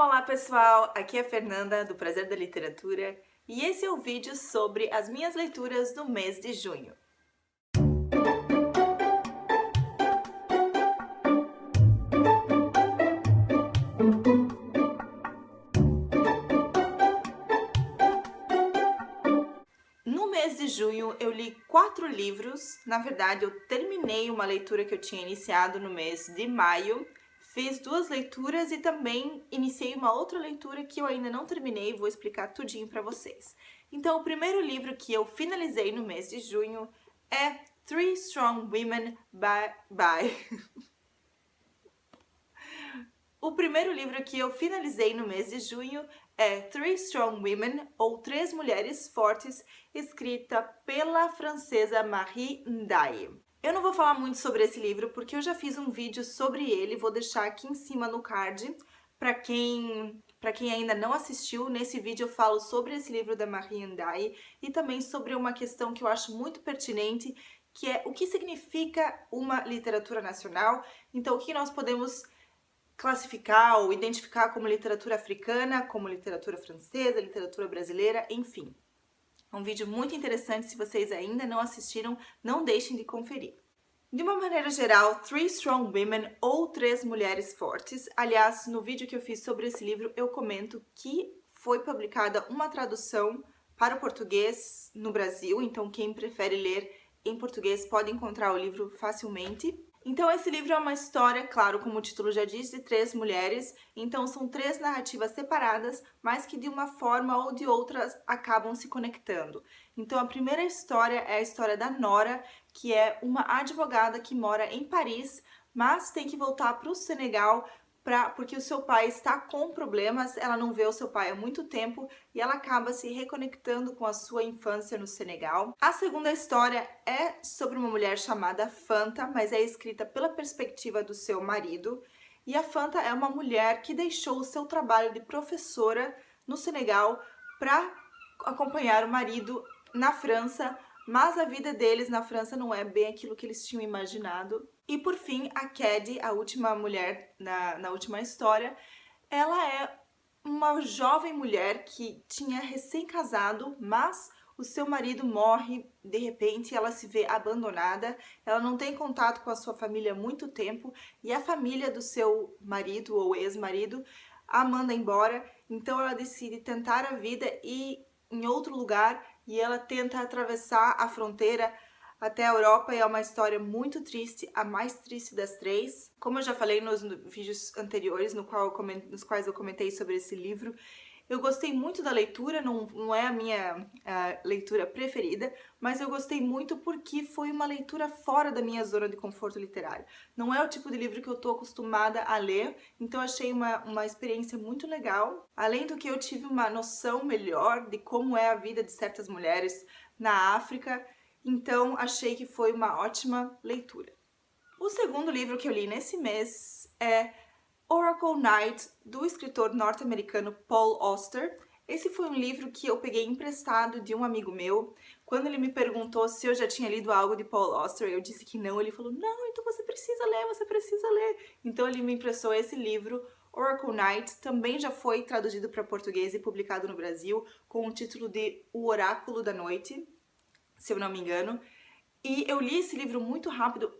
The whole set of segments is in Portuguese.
Olá pessoal, aqui é a Fernanda do Prazer da Literatura e esse é o vídeo sobre as minhas leituras do mês de junho. No mês de junho eu li 4 livros, na verdade eu terminei uma leitura que eu tinha iniciado no mês de maio, fiz 2 leituras e também iniciei uma outra leitura que eu ainda não terminei e vou explicar tudinho para vocês. Então o primeiro livro que eu finalizei no mês de junho é Three Strong Women O primeiro livro que eu finalizei no mês de junho é Three Strong Women, ou Três Mulheres Fortes, escrita pela francesa Marie Ndaye. Eu não vou falar muito sobre esse livro porque eu já fiz um vídeo sobre ele, vou deixar aqui em cima no card. Para quem ainda não assistiu, nesse vídeo eu falo sobre esse livro da Marie Ndaye e também sobre uma questão que eu acho muito pertinente, que é o que significa uma literatura nacional. Então, o que nós podemos classificar ou identificar como literatura africana, como literatura francesa, literatura brasileira, enfim. É um vídeo muito interessante, se vocês ainda não assistiram, não deixem de conferir. De uma maneira geral, Three Strong Women, ou Três Mulheres Fortes, aliás, no vídeo que eu fiz sobre esse livro, eu comento que foi publicada uma tradução para o português no Brasil, então quem prefere ler em português pode encontrar o livro facilmente. Então esse livro é uma história, claro, como o título já diz, de 3 mulheres, então são 3 narrativas separadas, mas que de uma forma ou de outra acabam se conectando. Então a primeira história é a história da Nora, que é uma advogada que mora em Paris, mas tem que voltar para o Senegal porque o seu pai está com problemas, ela não vê o seu pai há muito tempo e ela acaba se reconectando com a sua infância no Senegal. A segunda história é sobre uma mulher chamada Fanta, mas é escrita pela perspectiva do seu marido. E a Fanta é uma mulher que deixou o seu trabalho de professora no Senegal para acompanhar o marido na França, mas a vida deles na França não é bem aquilo que eles tinham imaginado. E por fim, a Caddy, a última mulher na última história, ela é uma jovem mulher que tinha recém-casado, mas o seu marido morre de repente e ela se vê abandonada, ela não tem contato com a sua família há muito tempo e a família do seu marido ou ex-marido a manda embora, então ela decide tentar a vida e em outro lugar e ela tenta atravessar a fronteira até a Europa e é uma história muito triste, a mais triste das 3. Como eu já falei nos vídeos anteriores, nos quais eu comentei sobre esse livro, eu gostei muito da leitura, não é a minha leitura preferida, mas eu gostei muito porque foi uma leitura fora da minha zona de conforto literário. Não é o tipo de livro que eu tô acostumada a ler, então achei uma experiência muito legal. Além do que eu tive uma noção melhor de como é a vida de certas mulheres na África, então achei que foi uma ótima leitura. O segundo livro que eu li nesse mês é Oracle Night, do escritor norte-americano Paul Auster. Esse foi um livro que eu peguei emprestado de um amigo meu. Quando ele me perguntou se eu já tinha lido algo de Paul Auster, eu disse que não. Ele falou, não, então você precisa ler, você precisa ler. Então ele me emprestou esse livro, Oracle Night. Também já foi traduzido para português e publicado no Brasil com o título de O Oráculo da Noite, se eu não me engano. E eu li esse livro muito rápido.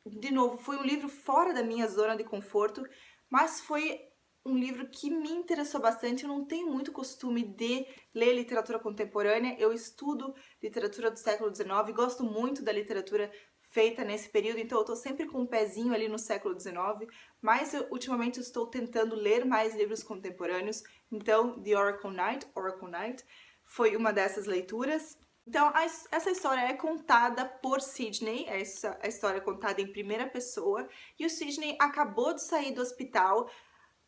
De novo, foi um livro fora da minha zona de conforto, mas foi um livro que me interessou bastante. Eu não tenho muito costume de ler literatura contemporânea, eu estudo literatura do século XIX, gosto muito da literatura feita nesse período, então eu tô sempre com um pezinho ali no século XIX, mas ultimamente eu estou tentando ler mais livros contemporâneos, então The Oracle Night, foi uma dessas leituras. Então, essa história é contada por Sidney, a história é contada em primeira pessoa, e o Sidney acabou de sair do hospital.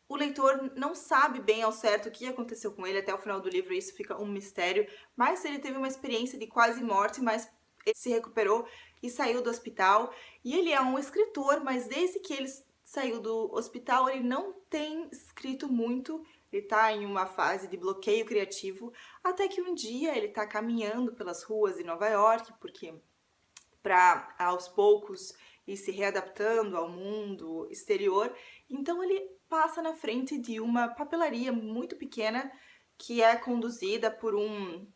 O leitor não sabe bem ao certo o que aconteceu com ele até o final do livro, isso fica um mistério, mas ele teve uma experiência de quase morte, mas ele se recuperou e saiu do hospital. E ele é um escritor, mas desde que ele saiu do hospital, ele não tem escrito muito. Ele tá em uma fase de bloqueio criativo, até que um dia ele tá caminhando pelas ruas de Nova York, porque para aos poucos e se readaptando ao mundo exterior. Então ele passa na frente de uma papelaria muito pequena que é conduzida por um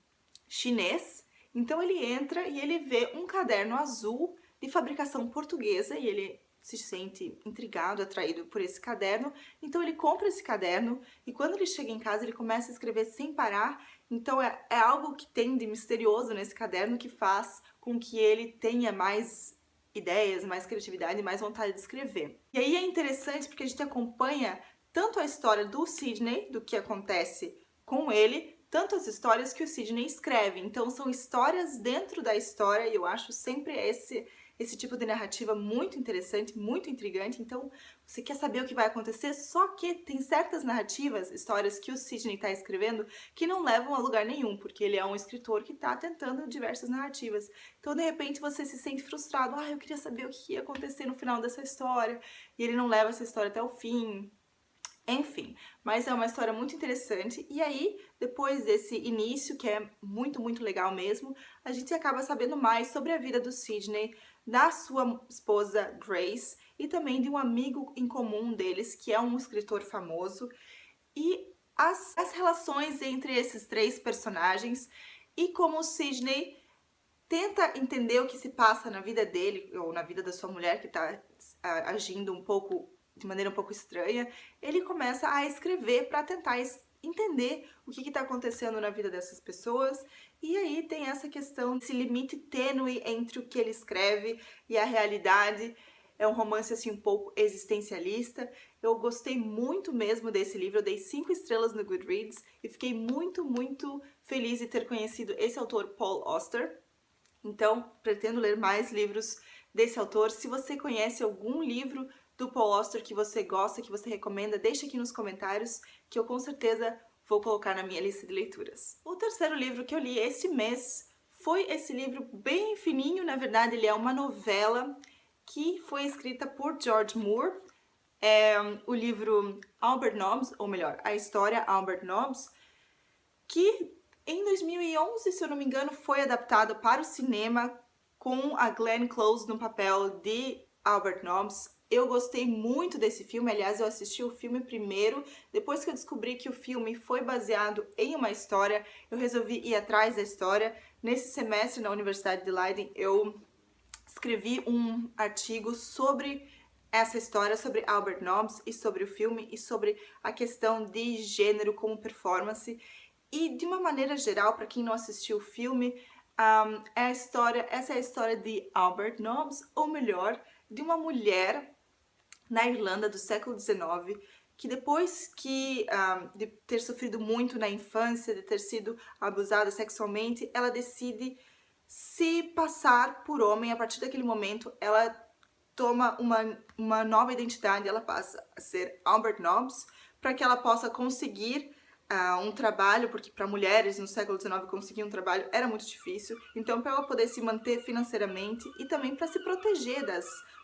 chinês. Então ele entra e ele vê um caderno azul de fabricação portuguesa e ele se sente intrigado, atraído por esse caderno. Então ele compra esse caderno e quando ele chega em casa ele começa a escrever sem parar. Então é algo que tem de misterioso nesse caderno que faz com que ele tenha mais ideias, mais criatividade e mais vontade de escrever. E aí é interessante porque a gente acompanha tanto a história do Sidney, do que acontece com ele, tanto as histórias que o Sidney escreve. Então são histórias dentro da história e eu acho sempre esse tipo de narrativa muito interessante, muito intrigante. Então você quer saber o que vai acontecer, só que tem certas narrativas, histórias que o Sidney está escrevendo que não levam a lugar nenhum, porque ele é um escritor que está tentando diversas narrativas. Então de repente você se sente frustrado, eu queria saber o que ia acontecer no final dessa história, e ele não leva essa história até o fim. Enfim, mas é uma história muito interessante. E aí, depois desse início, que é muito, muito legal mesmo, a gente acaba sabendo mais sobre a vida do Sidney, da sua esposa Grace e também de um amigo em comum deles, que é um escritor famoso, e as relações entre esses três personagens e como o Sidney tenta entender o que se passa na vida dele ou na vida da sua mulher que está agindo de maneira um pouco estranha. Ele começa a escrever para tentar entender o que está acontecendo na vida dessas pessoas. E aí tem essa questão, esse limite tênue entre o que ele escreve e a realidade. É um romance assim um pouco existencialista. Eu gostei muito mesmo desse livro, eu dei 5 estrelas no Goodreads e fiquei muito, muito feliz de ter conhecido esse autor, Paul Auster. Então, pretendo ler mais livros desse autor. Se você conhece algum livro do Paul Auster que você gosta, que você recomenda, deixa aqui nos comentários, que eu com certeza vou colocar na minha lista de leituras. O terceiro livro que eu li este mês foi esse livro bem fininho, na verdade ele é uma novela que foi escrita por George Moore. É o livro Albert Nobbs, ou melhor, a história Albert Nobbs, que em 2011, se eu não me engano, foi adaptado para o cinema com a Glenn Close no papel de Albert Nobbs. Eu gostei muito desse filme, aliás, eu assisti o filme primeiro. Depois que eu descobri que o filme foi baseado em uma história, eu resolvi ir atrás da história. Nesse semestre na Universidade de Leiden, eu escrevi um artigo sobre essa história, sobre Albert Nobbs e sobre o filme e sobre a questão de gênero como performance. E de uma maneira geral, para quem não assistiu o filme, essa é a história de Albert Nobbs, ou melhor, de uma mulher na Irlanda do século XIX, que depois de ter sofrido muito na infância, de ter sido abusada sexualmente, ela decide se passar por homem. A partir daquele momento, ela toma uma nova identidade, ela passa a ser Albert Nobbs, para que ela possa conseguir um trabalho, porque para mulheres no século XIX conseguir um trabalho era muito difícil. Então, para ela poder se manter financeiramente e também para se proteger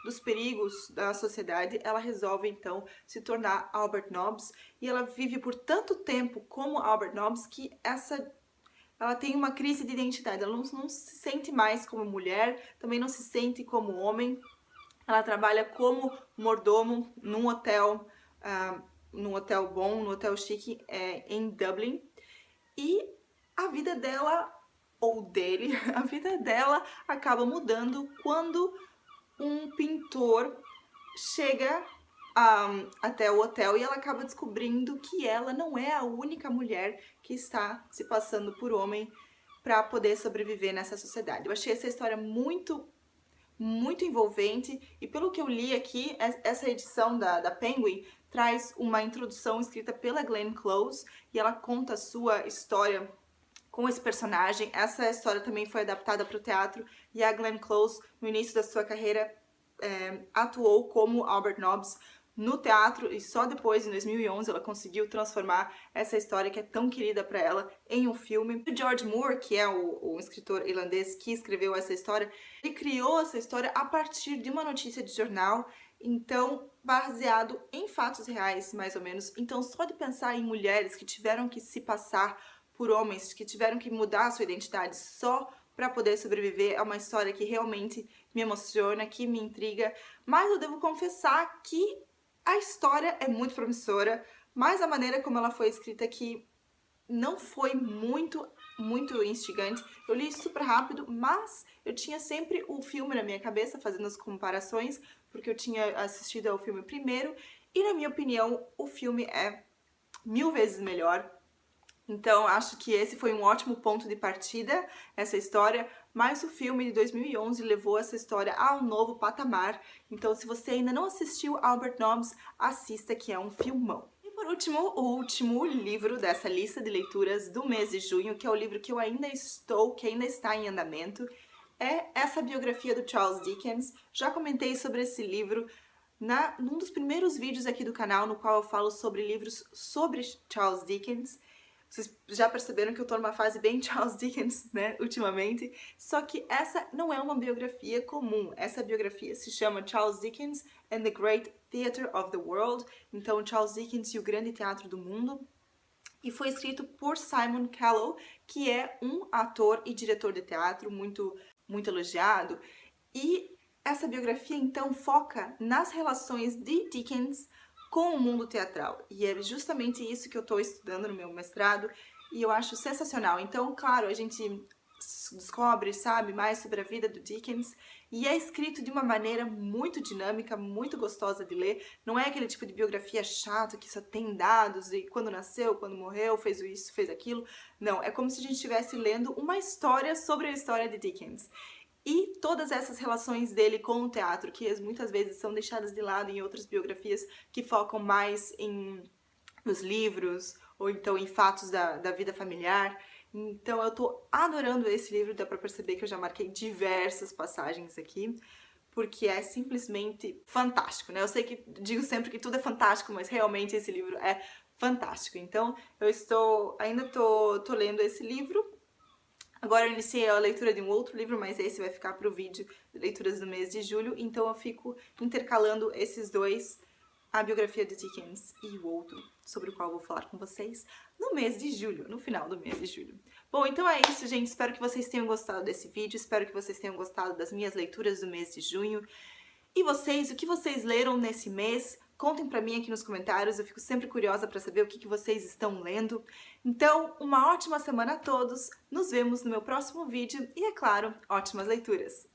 dos perigos da sociedade, ela resolve então se tornar Albert Nobbs. E ela vive por tanto tempo como Albert Nobbs que ela tem uma crise de identidade. Ela não se sente mais como mulher, também não se sente como homem. Ela trabalha como mordomo num hotel bom, num hotel chique em Dublin. E a vida dela, ou dele, a vida dela acaba mudando quando um pintor chega até o hotel e ela acaba descobrindo que ela não é a única mulher que está se passando por homem para poder sobreviver nessa sociedade. Eu achei essa história muito envolvente e pelo que eu li aqui, essa edição da Penguin traz uma introdução escrita pela Glenn Close e ela conta a sua história com esse personagem. Essa história também foi adaptada para o teatro e a Glenn Close, no início da sua carreira, atuou como Albert Nobbs no teatro e só depois, em 2011, ela conseguiu transformar essa história que é tão querida para ela em um filme. O George Moore, que é o escritor irlandês que escreveu essa história, ele criou essa história a partir de uma notícia de jornal, então baseado em fatos reais, mais ou menos. Então só de pensar em mulheres que tiveram que se passar por homens, que tiveram que mudar a sua identidade só para poder sobreviver, é uma história que realmente me emociona, que me intriga, mas eu devo confessar que a história é muito promissora, mas a maneira como ela foi escrita aqui não foi muito instigante. Eu li super rápido, mas eu tinha sempre o filme na minha cabeça, fazendo as comparações, porque eu tinha assistido ao filme primeiro, e na minha opinião, o filme é 1000 vezes melhor. Então, acho que esse foi um ótimo ponto de partida, essa história, mas o filme de 2011 levou essa história a um novo patamar. Então, se você ainda não assistiu Albert Nobbs, assista, que é um filmão. E por último, o último livro dessa lista de leituras do mês de junho, que é o livro que eu ainda que ainda está em andamento, é essa biografia do Charles Dickens. Já comentei sobre esse livro num dos primeiros vídeos aqui do canal, no qual eu falo sobre livros sobre Charles Dickens. Vocês já perceberam que eu tô numa fase bem Charles Dickens, né, ultimamente. Só que essa não é uma biografia comum. Essa biografia se chama Charles Dickens and the Great Theatre of the World. Então, Charles Dickens e o Grande Teatro do Mundo. E foi escrito por Simon Callow, que é um ator e diretor de teatro muito elogiado. E essa biografia, então, foca nas relações de Dickens com o mundo teatral. E é justamente isso que eu estou estudando no meu mestrado e eu acho sensacional. Então, claro, a gente descobre, sabe, mais sobre a vida do Dickens e é escrito de uma maneira muito dinâmica, muito gostosa de ler. Não é aquele tipo de biografia chato que só tem dados de quando nasceu, quando morreu, fez isso, fez aquilo. Não, é como se a gente estivesse lendo uma história sobre a história de Dickens. E todas essas relações dele com o teatro, que muitas vezes são deixadas de lado em outras biografias que focam mais nos livros ou então em fatos da vida familiar. Então eu tô adorando esse livro, dá pra perceber que eu já marquei diversas passagens aqui, porque é simplesmente fantástico, né? Eu sei que digo sempre que tudo é fantástico, mas realmente esse livro é fantástico. Então eu ainda tô lendo esse livro. Agora eu iniciei a leitura de um outro livro, mas esse vai ficar para o vídeo de leituras do mês de julho, então eu fico intercalando esses dois, a biografia de Dickens e o outro, sobre o qual eu vou falar com vocês no mês de julho, no final do mês de julho. Bom, então é isso, gente. Espero que vocês tenham gostado desse vídeo, espero que vocês tenham gostado das minhas leituras do mês de junho. E vocês, o que vocês leram nesse mês? Contem pra mim aqui nos comentários, eu fico sempre curiosa pra saber o que vocês estão lendo. Então, uma ótima semana a todos, nos vemos no meu próximo vídeo e, é claro, ótimas leituras!